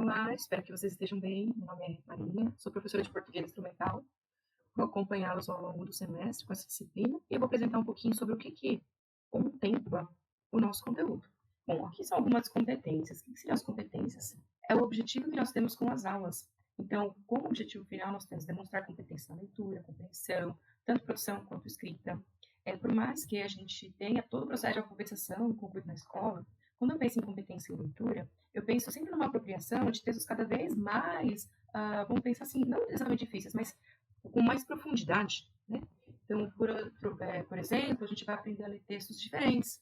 Olá, espero que vocês estejam bem. Meu nome é Marília, sou professora de português instrumental. Vou acompanhá-los ao longo do semestre com essa disciplina e eu vou apresentar um pouquinho sobre o que contempla o nosso conteúdo. Bom, aqui são algumas competências. O que seriam as competências? É o objetivo que nós temos com as aulas. Então, como objetivo final, nós temos demonstrar competência na leitura, compreensão, tanto produção quanto escrita. Por mais que a gente tenha todo o processo de alfabetização concluído na escola, quando eu penso em competência em leitura, eu penso sempre numa apropriação de textos cada vez mais, vamos pensar assim, não exatamente difíceis, mas com mais profundidade, né? Então, por exemplo, a gente vai aprender a ler textos diferentes.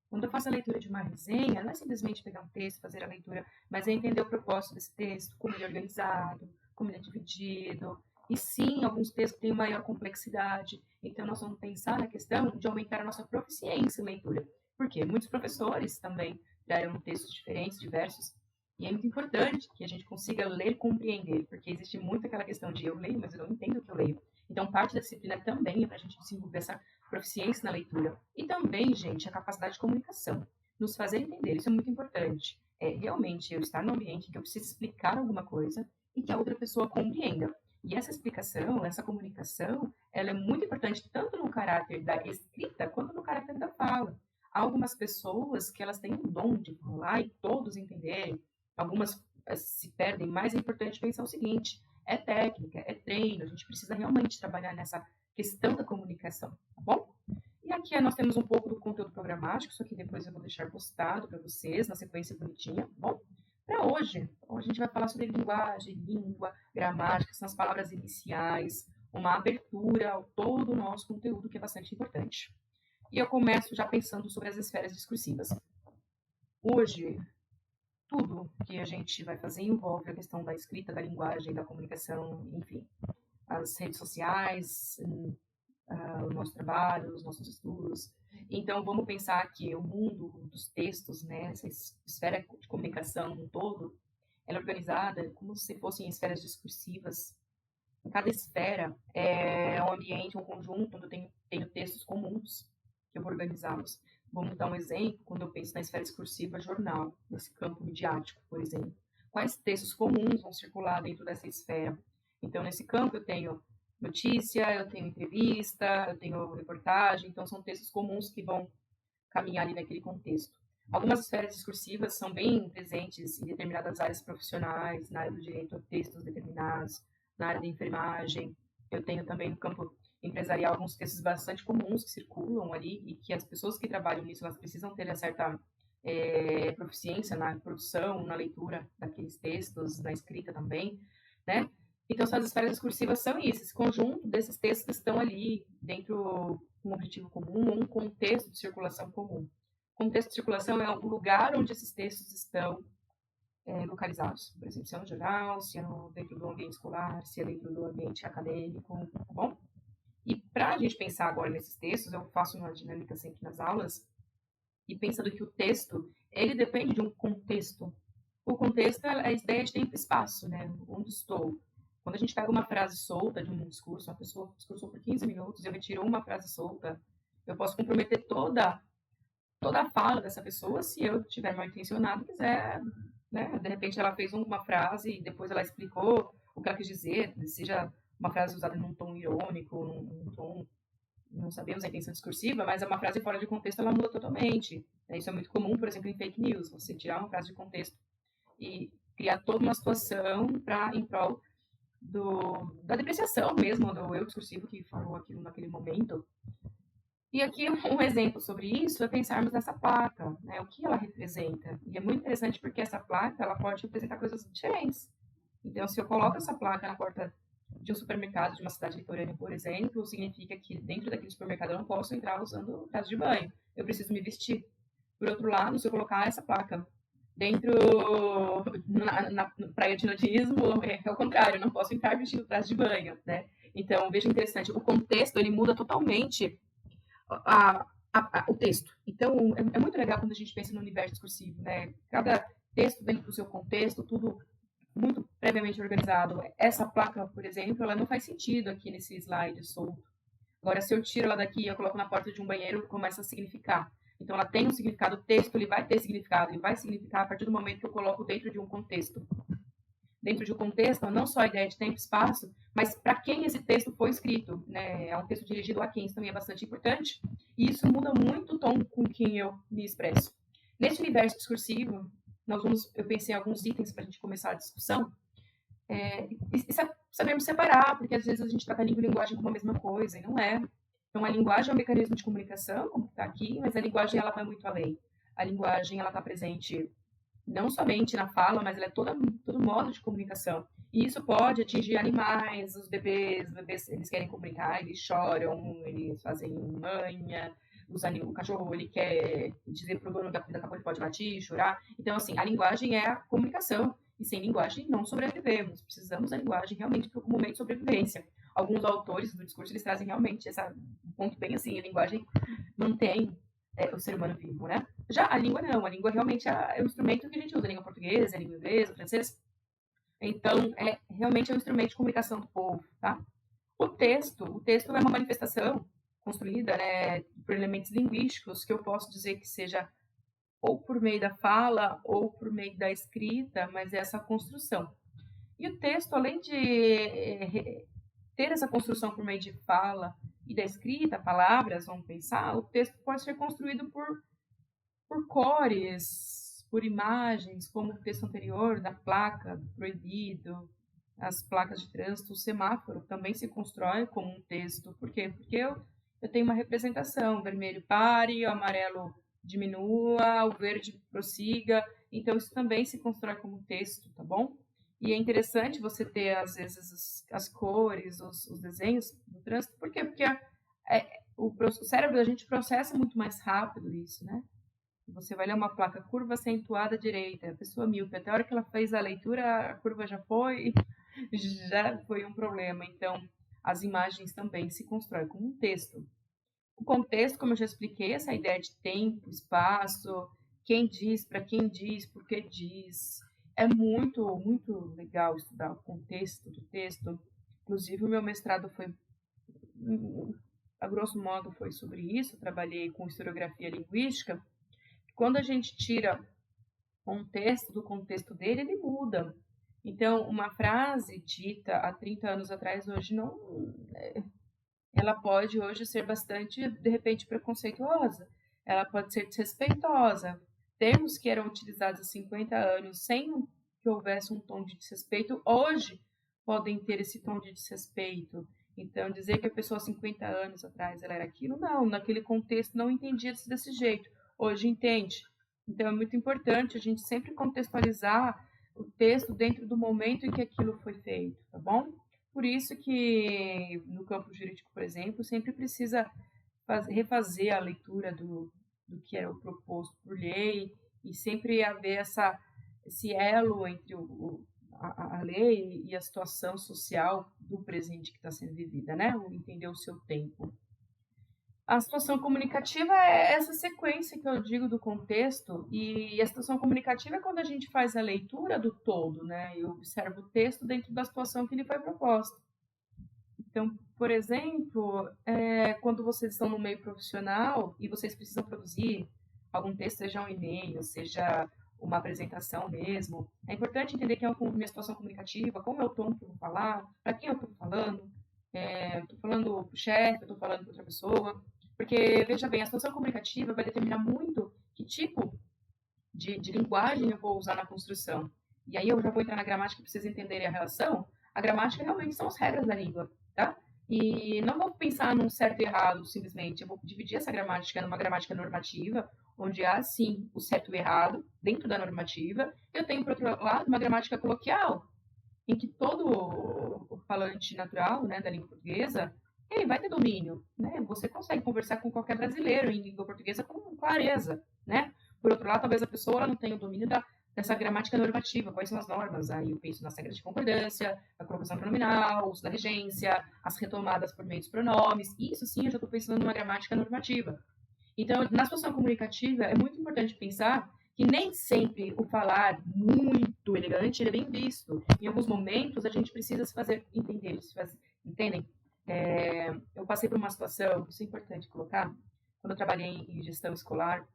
Quando eu faço a leitura de uma resenha, não é simplesmente pegar um texto, fazer a leitura, mas é entender o propósito desse texto, como ele é organizado, como ele é dividido. E sim, alguns textos têm maior complexidade. Então, nós vamos pensar na questão de aumentar a nossa proficiência em leitura. Por quê? Muitos professores também deram textos diferentes, diversos, e é muito importante que a gente consiga ler e compreender, porque existe muito aquela questão de eu leio, mas eu não entendo o que eu leio. Então, parte da disciplina também é para a gente desenvolver essa proficiência na leitura. E também, gente, a capacidade de comunicação. Nos fazer entender, isso é muito importante. É realmente eu estar no ambiente em que eu preciso explicar alguma coisa e que a outra pessoa compreenda. E essa explicação, essa comunicação, ela é muito importante tanto no caráter da escrita quanto no caráter da fala. Há algumas pessoas que elas têm um dom de falar e todos entenderem. Algumas se perdem, mas é importante pensar o seguinte: é técnica, é treino, a gente precisa realmente trabalhar nessa questão da comunicação, tá bom? E aqui nós temos um pouco do conteúdo programático, isso aqui depois eu vou deixar postado para vocês, na sequência bonitinha, tá bom? Para hoje, a gente vai falar sobre linguagem, língua, gramática, são as palavras iniciais, uma abertura ao todo o nosso conteúdo, que é bastante importante. E eu começo já pensando sobre as esferas discursivas. Hoje, tudo que a gente vai fazer envolve a questão da escrita, da linguagem, da comunicação, enfim. As redes sociais, o nosso trabalho, os nossos estudos. Então, vamos pensar que o mundo dos textos, né, essa esfera de comunicação no todo, ela é organizada como se fossem esferas discursivas. Cada esfera é um ambiente, um conjunto, onde eu tenho textos comuns que eu vou organizá-los. Vamos dar um exemplo, quando eu penso na esfera discursiva, jornal, nesse campo midiático, por exemplo. Quais textos comuns vão circular dentro dessa esfera? Então, nesse campo, eu tenho notícia, eu tenho entrevista, eu tenho reportagem, então são textos comuns que vão caminhar ali naquele contexto. Algumas esferas discursivas são bem presentes em determinadas áreas profissionais, na área do direito a textos determinados, na área da enfermagem. Eu tenho também no campo empresarial alguns textos bastante comuns que circulam ali e que as pessoas que trabalham nisso elas precisam ter uma certa proficiência na produção, na leitura daqueles textos, na escrita também, né? Então, as esferas discursivas são isso, esse conjunto desses textos que estão ali dentro de um objetivo comum ou um contexto de circulação comum. O contexto de circulação é o lugar onde esses textos estão localizados. Por exemplo, se é no jornal, se é dentro do ambiente escolar, se é dentro do ambiente acadêmico, tá bom? E para a gente pensar agora nesses textos, eu faço uma dinâmica sempre nas aulas, e pensando que o texto, ele depende de um contexto. O contexto é a ideia de tempo e espaço, né? Onde estou. Quando a gente pega uma frase solta de um discurso, uma pessoa discursou por 15 minutos, eu retiro uma frase solta, eu posso comprometer toda a fala dessa pessoa se eu estiver mal intencionado e quiser, né? De repente ela fez uma frase e depois ela explicou o que ela quis dizer, seja uma frase usada num tom irônico, num tom, não sabemos a intenção discursiva, mas é uma frase fora de contexto, ela muda totalmente. Isso é muito comum, por exemplo, em fake news, você tirar uma frase de contexto e criar toda uma situação em prol da depreciação mesmo do eu discursivo que falou aquilo naquele momento. E aqui um exemplo sobre isso é pensarmos nessa placa, né? O que ela representa. E é muito interessante porque essa placa ela pode representar coisas diferentes. Então, se eu coloco essa placa na porta de um supermercado de uma cidade litorânea, por exemplo, significa que dentro daquele supermercado eu não posso entrar usando traje de banho. Eu preciso me vestir. Por outro lado, se eu colocar essa placa dentro na praia de nudismo, é o contrário, eu não posso entrar vestido traje de banho, né? Então, veja interessante, o contexto ele muda totalmente o texto. Então, é muito legal quando a gente pensa no universo discursivo, né? Cada texto dentro do seu contexto, tudo muito previamente organizado. Essa placa, por exemplo, ela não faz sentido aqui nesse slide solto. Agora, se eu tiro ela daqui e eu coloco na porta de um banheiro, começa a significar. Então, ela tem um significado, o texto ele vai ter significado, ele vai significar a partir do momento que eu coloco dentro de um contexto. dentro de um contexto, não só a ideia de tempo e espaço, mas para quem esse texto foi escrito, né? É um texto dirigido a quem, isso também é bastante importante, e isso muda muito o tom com que eu me expresso. Nesse universo discursivo, eu pensei em alguns itens para a gente começar a discussão, e sabermos separar, porque às vezes a gente trata a língua e linguagem como a mesma coisa, e não é. Então, a linguagem é um mecanismo de comunicação, como está aqui, mas a linguagem ela vai muito além. A linguagem ela está presente não somente na fala, mas ela é todo modo de comunicação. E isso pode atingir animais, os bebês eles querem comunicar, eles choram, eles fazem manha, o cachorro ele quer dizer para o dono daqui a pouco ele pode latir, chorar. Então, assim, a linguagem é a comunicação. E sem linguagem não sobrevivemos. Precisamos da linguagem realmente para o momento de sobrevivência. Alguns autores do discurso eles trazem realmente um ponto bem assim, a linguagem mantém o ser humano vivo, né? Já a língua não, a língua realmente é o instrumento que a gente usa, a língua portuguesa, a língua inglesa, o francês. Então, realmente é um instrumento de comunicação do povo, tá? O texto é uma manifestação construída, né, por elementos linguísticos que eu posso dizer que seja ou por meio da fala ou por meio da escrita, mas é essa construção. E o texto, além de ter essa construção por meio de fala e da escrita, palavras, vamos pensar, o texto pode ser construído por cores, por imagens, como o texto anterior da placa, do proibido, as placas de trânsito, o semáforo também se constrói como um texto. Por quê? Porque eu tenho uma representação, vermelho pare, o amarelo diminua, o verde prossiga, então isso também se constrói como um texto, tá bom? E é interessante você ter, às vezes, as cores, os desenhos do trânsito, por quê? Porque o cérebro da gente processa muito mais rápido isso, né? Você vai ler uma placa curva acentuada à direita, a pessoa míope, até a hora que ela fez a leitura, a curva já foi um problema. Então, as imagens também se constroem como um texto. O contexto, como eu já expliquei, essa ideia de tempo, espaço, quem diz, para quem diz, por que diz. É muito, muito legal estudar o contexto do texto. Inclusive, o meu mestrado foi, a grosso modo, foi sobre isso. Eu trabalhei com historiografia linguística. Quando a gente tira contexto do contexto dele, ele muda. Então, uma frase dita há 30 anos atrás, hoje não. Ela pode hoje ser bastante, de repente, preconceituosa. Ela pode ser desrespeitosa. Termos que eram utilizados há 50 anos sem que houvesse um tom de desrespeito, hoje podem ter esse tom de desrespeito. Então, dizer que a pessoa há 50 anos atrás ela era aquilo, não, naquele contexto não entendia desse jeito. Hoje entende. Então, é muito importante a gente sempre contextualizar o texto dentro do momento em que aquilo foi feito, tá bom? Por isso que, no campo jurídico, por exemplo, sempre precisa refazer a leitura do que era o proposto por lei e sempre haver esse elo entre a lei e a situação social do presente que está sendo vivida, né? Entender o seu tempo. A situação comunicativa é essa sequência que eu digo do contexto, e a situação comunicativa é quando a gente faz a leitura do todo, né? Eu observo o texto dentro da situação que lhe foi proposta. Então, por exemplo, quando vocês estão no meio profissional e vocês precisam produzir algum texto, seja um e-mail, seja uma apresentação mesmo, é importante entender que é uma situação comunicativa, como é o tom que eu vou falar, para quem eu estou falando, estou falando para o chefe, estou falando para outra pessoa, porque, veja bem, a situação comunicativa vai determinar muito que tipo de linguagem eu vou usar na construção. E aí eu já vou entrar na gramática para vocês entenderem a relação. A gramática realmente são as regras da língua, tá? E não vou pensar num certo e errado, simplesmente. Eu vou dividir essa gramática numa gramática normativa, onde há, sim, o certo e o errado dentro da normativa. Eu tenho, por outro lado, uma gramática coloquial, em que todo o falante natural, né, da língua portuguesa, ele vai ter domínio, né? Você consegue conversar com qualquer brasileiro em língua portuguesa com clareza, né? Por outro lado, talvez a pessoa não tenha o domínio dessa gramática normativa, quais são as normas. Aí eu penso nas regras de concordância, a colocação pronominal, o uso da regência, as retomadas por meio dos pronomes. Isso sim, eu já estou pensando numa gramática normativa. Então, na situação comunicativa, é muito importante pensar que nem sempre o falar muito elegante ele é bem visto. Em alguns momentos, a gente precisa se fazer entender, entendem? Eu passei por uma situação, isso é importante colocar, quando eu trabalhei em gestão escolar,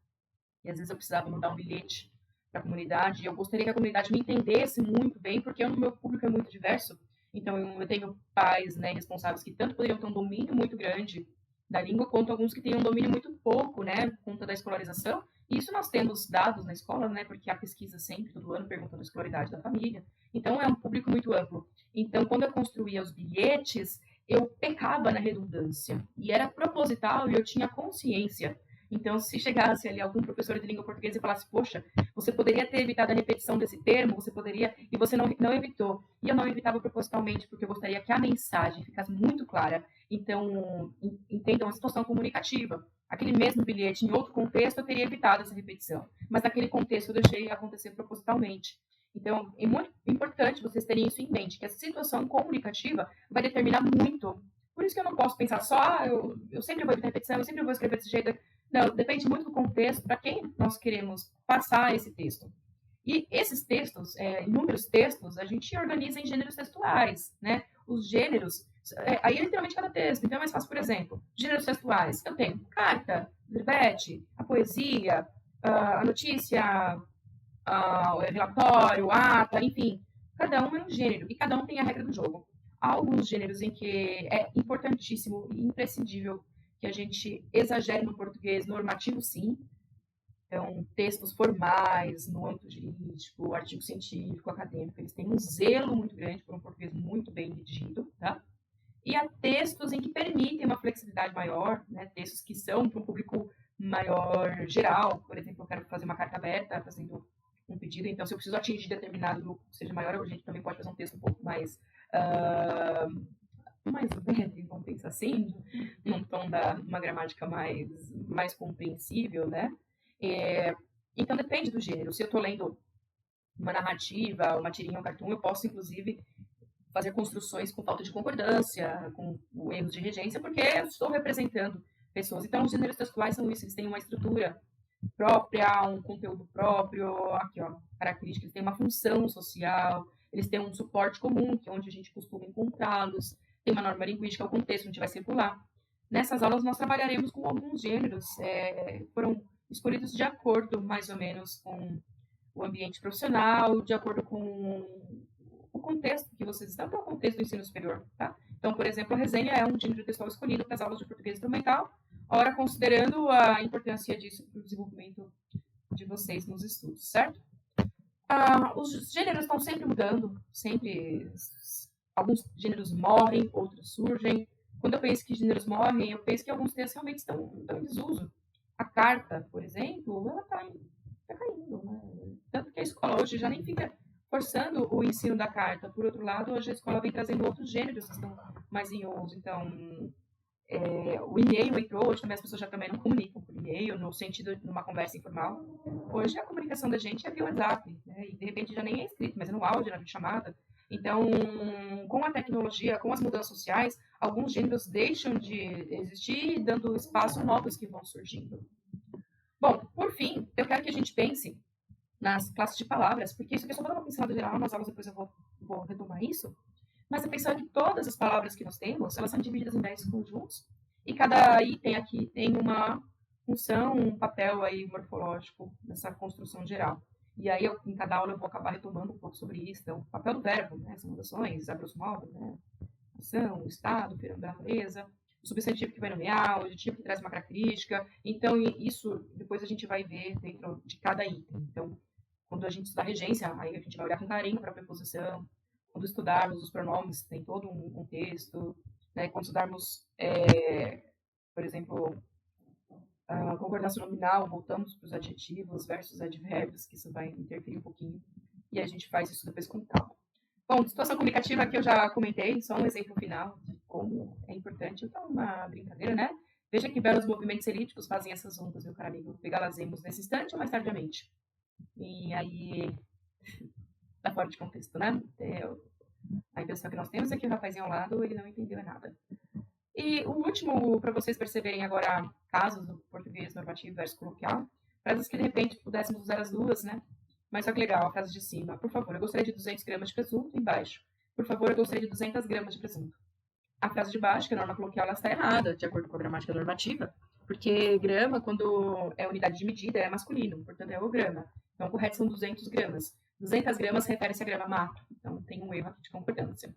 e às vezes eu precisava mandar um bilhete para a comunidade. Eu gostaria que a comunidade me entendesse muito bem, porque o meu público é muito diverso. Então, eu tenho pais, né, responsáveis que tanto poderiam ter um domínio muito grande da língua, quanto alguns que têm um domínio muito pouco, né, por conta da escolarização. E isso nós temos dados na escola, né, porque há pesquisa sempre, todo ano, perguntando a escolaridade da família. Então, é um público muito amplo. Então, quando eu construía os bilhetes, eu pecava na redundância. E era proposital e eu tinha consciência. Então, se chegasse ali algum professor de língua portuguesa e falasse, poxa, você poderia ter evitado a repetição desse termo, você poderia, e você não evitou. E eu não evitava propositalmente, porque eu gostaria que a mensagem ficasse muito clara. Então, entendam a situação comunicativa. Aquele mesmo bilhete, em outro contexto, eu teria evitado essa repetição. Mas naquele contexto, eu deixei acontecer propositalmente. Então, é muito importante vocês terem isso em mente, que a situação comunicativa vai determinar muito. Por isso que eu não posso pensar só, eu sempre vou evitar repetição, eu sempre vou escrever desse jeito. Não, depende muito do contexto, para quem nós queremos passar esse texto. E esses textos, inúmeros textos, a gente organiza em gêneros textuais, né? Os gêneros, aí é literalmente cada texto. Então é mais fácil, por exemplo, gêneros textuais. Eu tenho carta, verbete, a poesia, a notícia, o relatório, o ata, enfim. Cada um é um gênero e cada um tem a regra do jogo. Há alguns gêneros em que é importantíssimo e imprescindível que a gente exagere no português normativo, sim. Então, textos formais, no âmbito jurídico, artigo científico, acadêmico, eles têm um zelo muito grande por um português muito bem redigido, tá? E há textos em que permitem uma flexibilidade maior, né? Textos que são para um público maior geral. Por exemplo, eu quero fazer uma carta aberta, fazendo um pedido, então se eu preciso atingir determinado grupo, seja maior, a gente também pode fazer um texto um pouco mais mais leve, vamos pensar assim, num tom uma gramática mais compreensível, né? Então depende do gênero. Se eu estou lendo uma narrativa, uma tirinha, um cartoon, eu posso inclusive fazer construções com falta de concordância, com erros de regência, porque eu estou representando pessoas. Então os gêneros textuais são isso, eles têm uma estrutura própria, um conteúdo próprio, aqui ó, características, eles têm uma função social, eles têm um suporte comum, que é onde a gente costuma encontrá-los, tem uma norma linguística, o contexto, a gente vai circular. Nessas aulas nós trabalharemos com alguns gêneros, foram escolhidos de acordo, mais ou menos, com o ambiente profissional, de acordo com o contexto que vocês estão, que é o contexto do ensino superior, tá? Então, por exemplo, a resenha é um gênero textual escolhido para as aulas de português instrumental, ora considerando a importância disso para o desenvolvimento de vocês nos estudos, certo? Os gêneros estão sempre mudando, sempre alguns gêneros morrem, outros surgem. Quando eu penso que gêneros morrem, eu penso que alguns textos realmente estão em desuso. A carta, por exemplo, ela está caindo, né? Tanto que a escola hoje já nem fica forçando o ensino da carta. Por outro lado, hoje a escola vem trazendo outros gêneros que estão mais em uso. Então, o e-mail entrou, hoje também as pessoas já também não comunicam por e-mail, no sentido de uma conversa informal. Hoje a comunicação da gente é via WhatsApp, né? E de repente já nem é escrito, mas é no áudio, na chamada. Então, com a tecnologia, com as mudanças sociais, alguns gêneros deixam de existir, dando espaço a novos que vão surgindo. Bom, por fim, eu quero que a gente pense nas classes de palavras, porque isso aqui é só uma pincelada geral, nas aulas depois eu vou retomar isso, mas é pensar que todas as palavras que nós temos, elas são divididas em 10 conjuntos, e cada item aqui tem uma função, um papel aí morfológico nessa construção geral. E aí, em cada aula, eu vou acabar retomando um pouco sobre isso. Então, o papel do verbo, né? São mudações, a grosso modo, né? Ação, estado, feirão da natureza, o substantivo que vai nomear, o adjetivo que traz uma característica. Então, isso depois a gente vai ver dentro de cada item. Então, quando a gente estudar regência, aí a gente vai olhar com carinho para a preposição. Quando estudarmos os pronomes, tem todo um contexto. Né? Quando estudarmos, por exemplo, a concordância nominal, voltamos para os adjetivos versus advérbios, que isso vai interferir um pouquinho. E a gente faz isso depois com calma. Bom, situação comunicativa aqui eu já comentei, só um exemplo final de como é importante. Então, uma brincadeira, né? Veja que belos movimentos elípticos fazem essas ondas, meu caro amigo. Pegá-las-emos nesse instante ou mais tardiamente. E aí, tá fora de contexto, né? A impressão que nós temos é que o rapazinho ao lado, ele não entendeu nada. E o último, para vocês perceberem agora casos do português normativo versus coloquial, frases que de repente pudéssemos usar as duas, né? Mas só que legal, a frase de cima. Por favor, eu gostaria de 200 gramas de presunto. Embaixo. Por favor, eu gostaria de 200 gramas de presunto. A frase de baixo, que é a norma coloquial, ela está errada, de acordo com a gramática normativa. Porque grama, quando é unidade de medida, é masculino, portanto é o grama. Então, o correto são 200 gramas. 200 gramas refere-se a grama mato. Então, tem um erro aqui de concordância.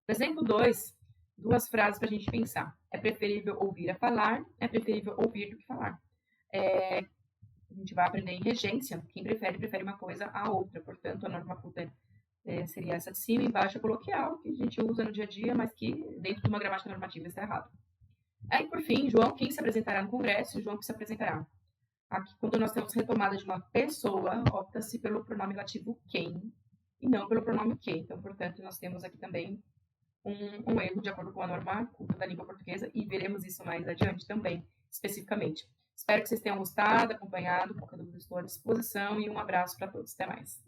Exemplo 2, duas frases para a gente pensar. É preferível ouvir a falar, é preferível ouvir do que falar. A gente vai aprender em regência. Quem prefere uma coisa à outra. Portanto, a norma culta seria essa de cima, embaixo, coloquial, que a gente usa no dia a dia, mas que dentro de uma gramática normativa está errado. Aí, por fim, João, quem se apresentará no Congresso? João que se apresentará. Aqui, quando nós temos retomada de uma pessoa, opta-se pelo pronome relativo quem e não pelo pronome que. Então, portanto, nós temos aqui também um erro de acordo com a norma culta da língua portuguesa e veremos isso mais adiante também, especificamente. Espero que vocês tenham gostado, acompanhado. Qualquer dúvida, estou à disposição e um abraço para todos. Até mais.